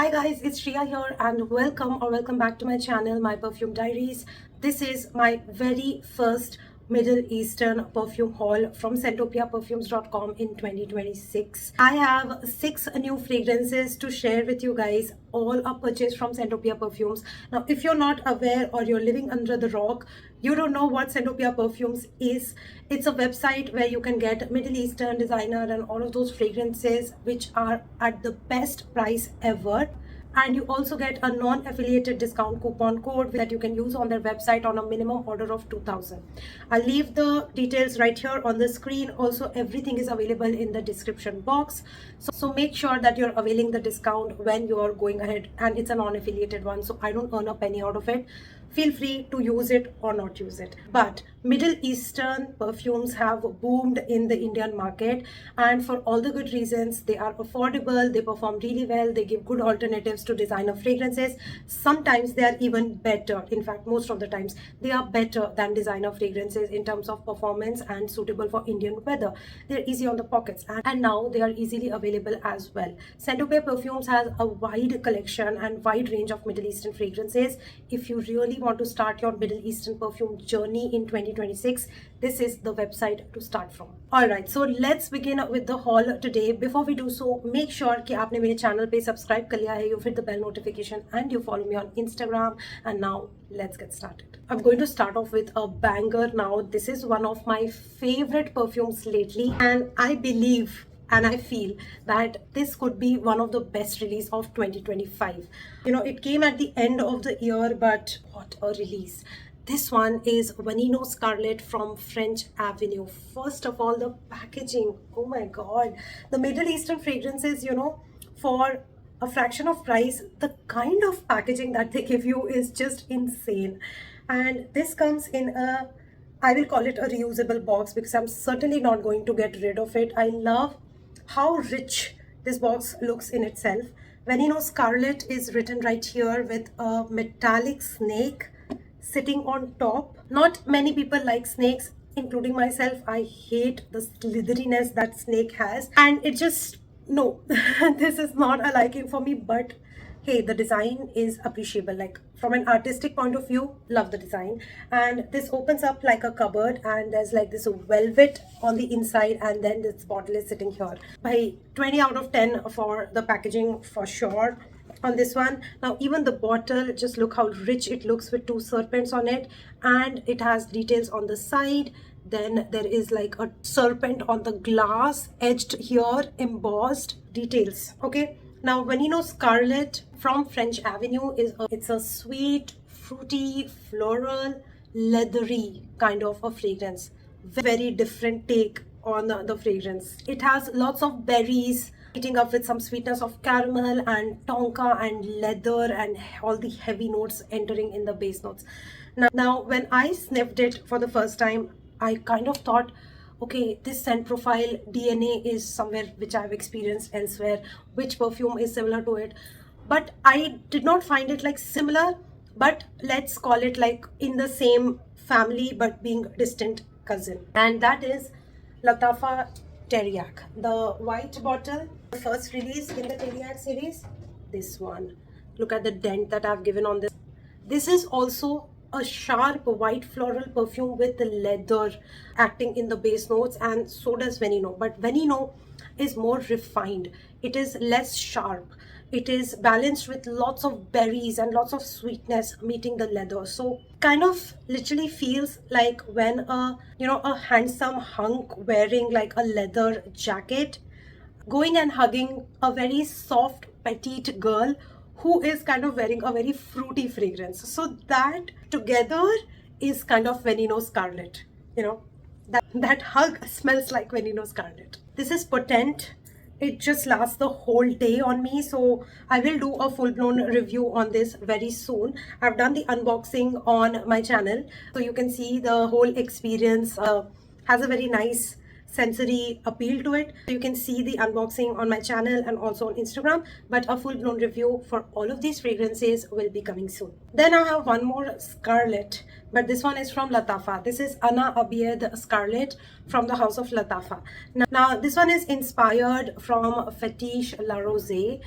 Hi guys, it's Shriya here and welcome back to my channel, My Perfume Diaries. This is my very first Middle Eastern perfume haul from ScentopiaPerfumes.com in 2026. I have 6 new fragrances to share with you guys. All are purchased from Scentopia Perfumes. Now, if you're not aware or you're living under the rock, you don't know what Scentopia Perfumes is. It's a website where you can get Middle Eastern designer and all of those fragrances which are at the best price ever, and you also get a non-affiliated discount coupon code that you can use on their website on a minimum order of 2000. I'll leave the details right here on the screen. Also, everything is available in the description box, so make sure that you're availing the discount when you're going ahead, and it's a non-affiliated one, so I don't earn a penny out of it. Feel free to use it or not use it. But Middle Eastern perfumes have boomed in the Indian market, and for all the good reasons. They are affordable, they perform really well, they give good alternatives to designer fragrances. Sometimes they are even better. In fact, most of the times they are better than designer fragrances in terms of performance and suitable for Indian weather. They're easy on the pockets, and now they are easily available as well. Scentopia Perfumes has a wide collection and wide range of Middle Eastern fragrances. If you really want to start your Middle Eastern perfume journey in 2026, this is the website to start from. Alright, so let's begin with the haul today. Before we do so, make sure कि आपने मेरे channel पे subscribe कर लिया है, you hit the bell notification and you follow me on Instagram. And now let's get started. I'm going to start off with a banger now. This is one of my favorite perfumes lately, and I believe and I feel that this could be one of the best release of 2025. It came at the end of the year, but what a release. This one is Vanino Scarlet from French Avenue. First of all, the packaging. Oh my god. The Middle Eastern fragrances, for a fraction of price, the kind of packaging that they give you is just insane. And this comes in I will call it a reusable box because I'm certainly not going to get rid of it. I love how rich this box looks in itself. Vanino Scarlet is written right here with a metallic snake sitting on top. Not many people like snakes, including myself. I hate the slitheriness that snake has, and it just, no, this is not a liking for me. But hey, the design is appreciable. Like, from an artistic point of view, love the design. And this opens up like a cupboard, and there's like this velvet on the inside, and then this bottle is sitting here. By 20 out of 10 for the packaging for sure on this one. Now, even the bottle, just look how rich it looks with 2 serpents on it, and it has details on the side. Then there is like a serpent on the glass, edged here, embossed details. Okay, now Vanino Scarlet from French Avenue it's a sweet, fruity, floral, leathery kind of a fragrance. Very different take on the fragrance. It has lots of berries eating up with some sweetness of caramel and tonka and leather and all the heavy notes entering in the base notes. Now when I sniffed it for the first time, I kind of thought, okay, this scent profile DNA is somewhere which I've experienced elsewhere. Which perfume is similar to it? But I did not find it like similar, but let's call it like in the same family but being distant cousin. And that is Latafa Teriac, the white bottle, the first release in the Teriac series. This one, look at the dent that I've given on this. This is also a sharp white floral perfume with the leather acting in the base notes, and so does Veneno. But Veneno is more refined. It is less sharp. It is balanced with lots of berries and lots of sweetness meeting the leather. So kind of literally feels like when a handsome hunk wearing like a leather jacket going and hugging a very soft petite girl who is kind of wearing a very fruity fragrance. So that together is kind of Veneno Scarlet. That hug smells like Veneno Scarlet. This is potent. It just lasts the whole day on me, so I will do a full-blown review on this very soon. I've done the unboxing on my channel, so you can see the whole experience. Has a very nice sensory appeal to it. You can see the unboxing on my channel and also on Instagram, but a full-blown review for all of these fragrances will be coming soon. Then I have one more Scarlet, but this one is from Lattafa. This is Anna Abiyed Scarlet from the house of Lattafa. Now this one is inspired from Fetiche La Rose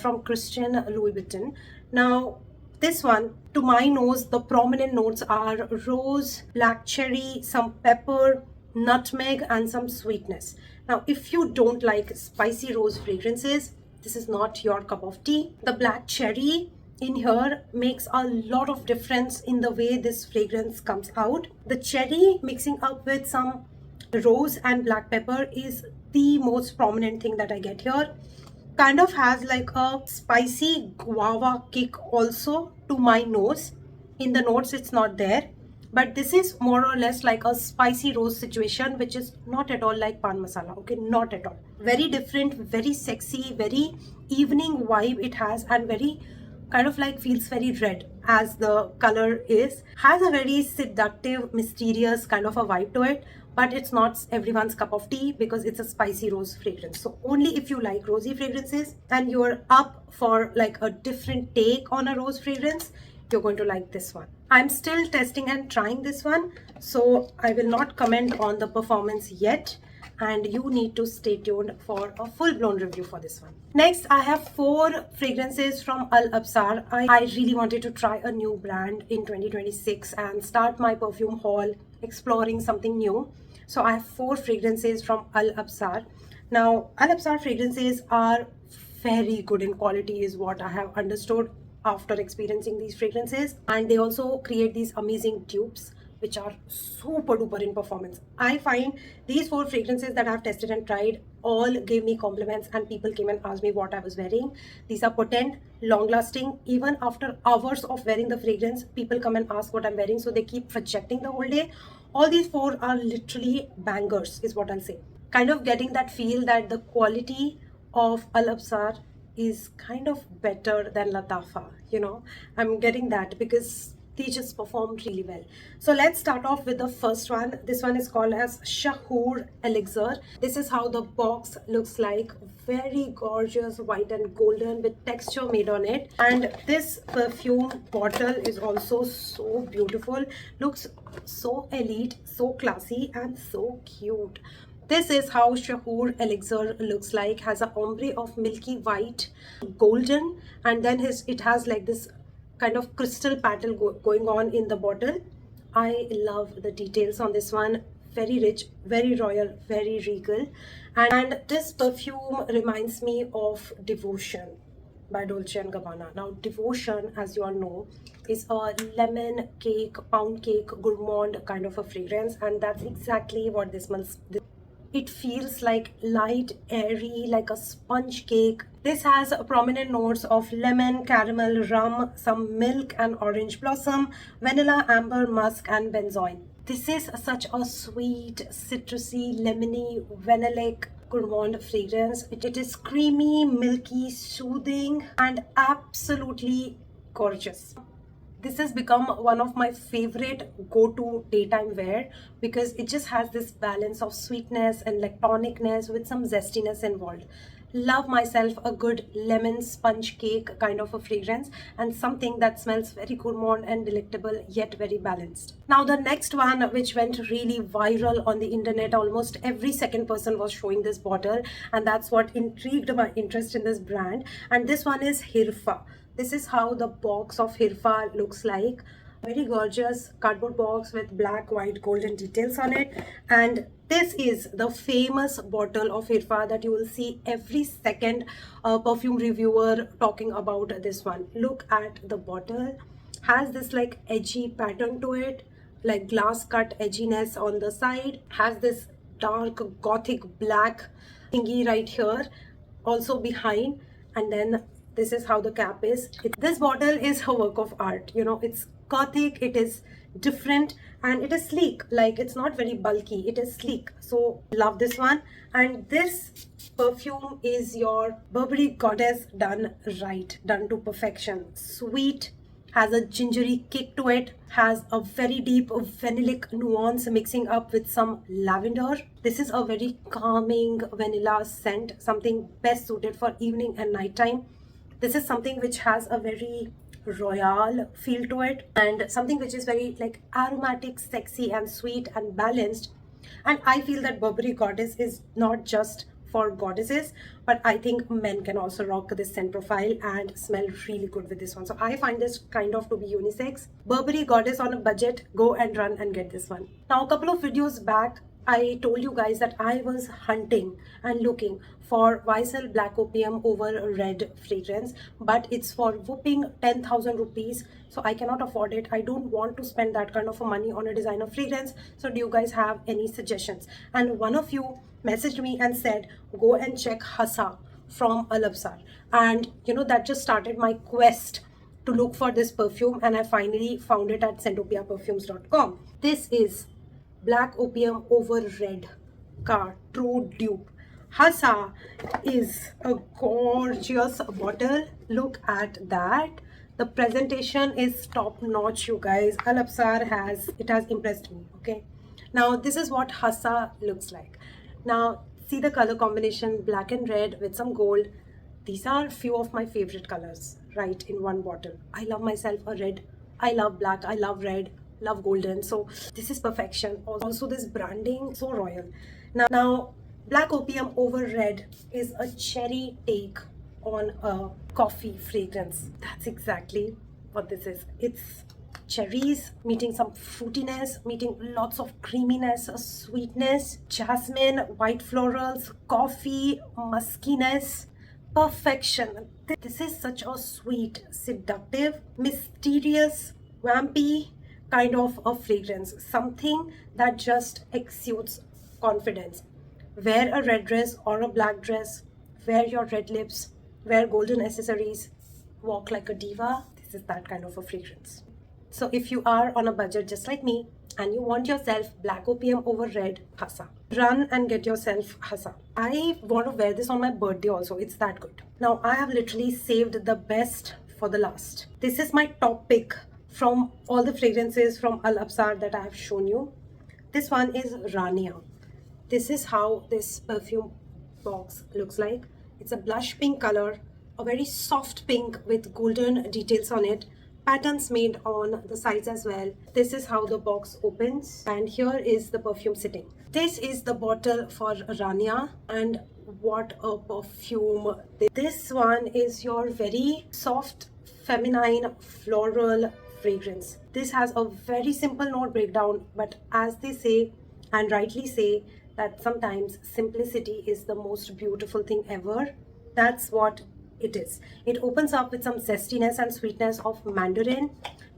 from Christian Louis Vuitton. Now this one, to my nose, the prominent notes are rose, black cherry, some pepper, nutmeg, and some sweetness. Now, if you don't like spicy rose fragrances, this is not your cup of tea. The black cherry in here makes a lot of difference in the way this fragrance comes out. The cherry mixing up with some rose and black pepper is the most prominent thing that I get here. Kind of has like a spicy guava kick also to my nose. In the notes it's not there, but this is more or less like a spicy rose situation, which is not at all like pan masala. Okay, not at all. Very different, very sexy, very evening vibe it has, and very kind of like feels very red as the color is. Has a very seductive, mysterious kind of a vibe to it, but it's not everyone's cup of tea because it's a spicy rose fragrance. So only if you like rosy fragrances and you're up for like a different take on a rose fragrance, you're going to like this one. I'm still testing and trying this one, so I will not comment on the performance yet, and you need to stay tuned for a full-blown review for this one. Next, I have 4 fragrances from Al Absar. I really wanted to try a new brand in 2026 and start my perfume haul exploring something new. So I have 4 fragrances from Al Absar. Now, Al Absar fragrances are very good in quality is what I have understood after experiencing these fragrances, and they also create these amazing dupes which are super duper in performance. I find these 4 fragrances that I've tested and tried all gave me compliments, and people came and asked me what I was wearing. These are potent, long lasting. Even after hours of wearing the fragrance, people come and ask what I'm wearing, so they keep projecting the whole day. All these 4 are literally bangers is what I'll say. Kind of getting that feel that the quality of Al Absar is kind of better than Lattafa, you know. I'm getting that because they just performed really well. So let's start off with the first one. This one is called as Shahoor Elixir. This is how the box looks like. Very gorgeous, white and golden with texture made on it. And this perfume bottle is also so beautiful. Looks so elite, so classy, and so cute. This is how Shahoor Elixir looks like. Has a ombre of milky white, golden, and then it has like this kind of crystal pattern going on in the bottle. I love the details on this one. Very rich, very royal, very regal. And this perfume reminds me of Devotion by Dolce & Gabbana. Now, Devotion, as you all know, is a lemon cake, pound cake, gourmand kind of a fragrance, and that's exactly what this smells. It feels like light, airy, like a sponge cake. This has prominent notes of lemon, caramel, rum, some milk and orange blossom, vanilla, amber, musk, and benzoin. This is such a sweet, citrusy, lemony, vanillic gourmand fragrance. It is creamy, milky, soothing, and absolutely gorgeous. This has become one of my favorite go-to daytime wear because it just has this balance of sweetness and like tonicness with some zestiness involved. Love myself a good lemon sponge cake kind of a fragrance, and something that smells very gourmand and delectable yet very balanced. Now the next one, which went really viral on the internet, almost every second person was showing this bottle, and that's what intrigued my interest in this brand. And this one is Hirfa. This is how the box of Hirfa looks like. Very gorgeous cardboard box with black, white, golden details on it. And this is the famous bottle of Hirfa that you will see every second perfume reviewer talking about this one. Look at the bottle. Has this like edgy pattern to it, like glass cut edginess on the side. Has this dark gothic black thingy right here, also behind, and then this is how the cap is. This bottle is a work of art, you know. It's gothic, it is different, and it is sleek. Like, it's not very bulky, it is sleek. So love this one. And this perfume is your Burberry Goddess done right, done to perfection. Sweet, has a gingery kick to it, has a very deep vanillic nuance mixing up with some lavender. This is a very calming vanilla scent, something best suited for evening and nighttime. This is something which has a very royal feel to it, and something which is very like aromatic, sexy and sweet and balanced. And I feel that Burberry Goddess is not just for goddesses, but I think men can also rock this scent profile and smell really good with this one. So I find this kind of to be unisex. Burberry Goddess on a budget, go and run and get this one. Now a couple of videos back, I told you guys that I was hunting and looking for YSL Black Opium over Red fragrance, but it's for whooping 10,000 rupees. So I cannot afford it. I don't want to spend that kind of money on a designer fragrance. So do you guys have any suggestions? And one of you messaged me and said, go and check Hasa from Alabsar. And you know, that just started my quest to look for this perfume, and I finally found it at SentopiaPerfumes.com. This is Black Opium over Red Ka true dupe. Hasa is a gorgeous bottle. Look at that. The presentation is top notch, you guys. Alabsar has impressed me. Okay, now this is what Hasa looks like. Now see the color combination, black and red with some gold. These are few of my favorite colors right in one bottle. I love myself a red, I love black, I love red, love golden. So this is perfection. Also this branding, so royal. Now Black Opium over Red is a cherry take on a coffee fragrance. That's exactly what this is. It's cherries meeting some fruitiness, meeting lots of creaminess, sweetness, jasmine, white florals, coffee, muskiness, perfection. This is such a sweet, seductive, mysterious, vampy kind of a fragrance, something that just exudes confidence. Wear a red dress or a black dress, wear your red lips, wear golden accessories, walk like a diva. This is that kind of a fragrance. So if you are on a budget just like me and you want yourself Black Opium over Red, Hasa, run and get yourself Hasa. I want to wear this on my birthday also. It's that good. Now I have literally saved the best for the last. This is my top pick from all the fragrances from Alabsar that I have shown you. This one is Rania. This is how this perfume box looks like. It's a blush pink color, a very soft pink with golden details on it, patterns made on the sides as well. This is how the box opens, and here is the perfume sitting. This is the bottle for Rania, and what a perfume. This one is your very soft, feminine, floral fragrance. This has a very simple note breakdown, but as they say, and rightly say, that sometimes simplicity is the most beautiful thing ever. That's what it is. It opens up with some zestiness and sweetness of mandarin,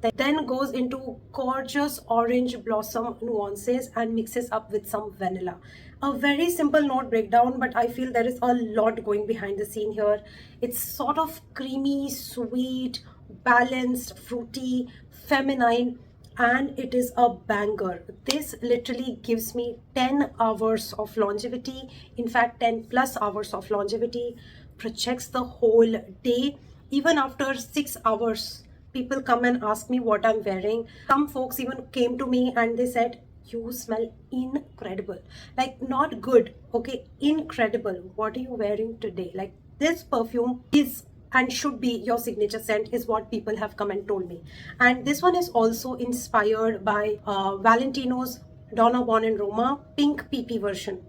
that then goes into gorgeous orange blossom nuances and mixes up with some vanilla. A very simple note breakdown, but I feel there is a lot going behind the scene here. It's sort of creamy, sweet, balanced, fruity, feminine, and it is a banger. This literally gives me 10 hours of longevity, in fact 10 plus hours of longevity, projects the whole day. Even after 6 hours, people come and ask me what I'm wearing. Some folks even came to me and they said, you smell incredible. Like, not good, okay, incredible. What are you wearing today? Like, this perfume is and should be your signature scent, is what people have come and told me. And this one is also inspired by Valentino's Donna Born in Roma pink PP version.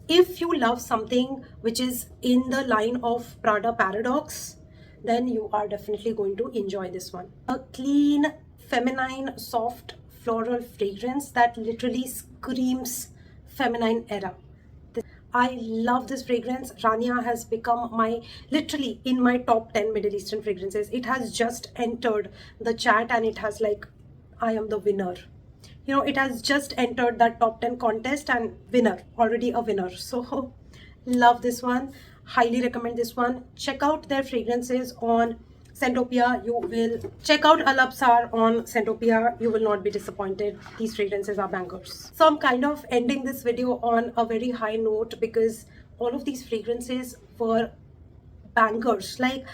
If you love something which is in the line of Prada Paradox, then you are definitely going to enjoy this one. A clean, feminine, soft, floral fragrance that literally screams feminine era. I love this fragrance. Rania has become literally in my top 10 Middle Eastern fragrances. It has just entered the chat and it has like, I am the winner. You know, it has just entered that top 10 contest and winner, already a winner. So love this one. Highly recommend this one. Check out their fragrances on Sentopia. You will check out Alabsar on Sentopia. You will not be disappointed. These fragrances are bangers. So I'm kind of ending this video on a very high note because all of these fragrances were bangers. Like,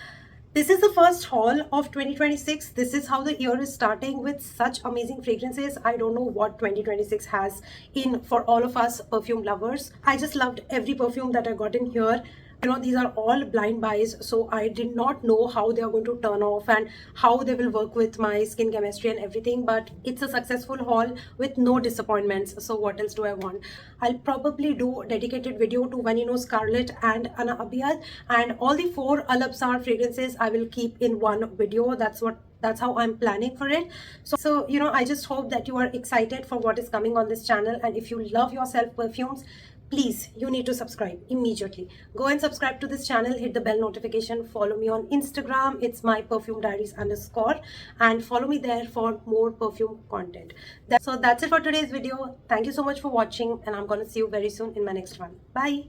This is the first haul of 2026. This is how the year is starting with such amazing fragrances. I don't know what 2026 has in for all of us perfume lovers. I just loved every perfume that I got in here. You know, these are all blind buys, so I did not know how they are going to turn off and how they will work with my skin chemistry and everything, but it's a successful haul with no disappointments. So what else do I want? I'll probably do a dedicated video to Vanino Scarlet and Anna Abiyad, and all the four Al Absar fragrances I will keep in one video. That's how I'm planning for it. So you know, I just hope that you are excited for what is coming on this channel, and if you love yourself perfumes, please, you need to subscribe immediately. Go and subscribe to this channel, hit the bell notification, follow me on Instagram, it's my perfume diaries _ and follow me there for more perfume content. So that's it for today's video. Thank you so much for watching, and I'm gonna see you very soon in my next one. Bye.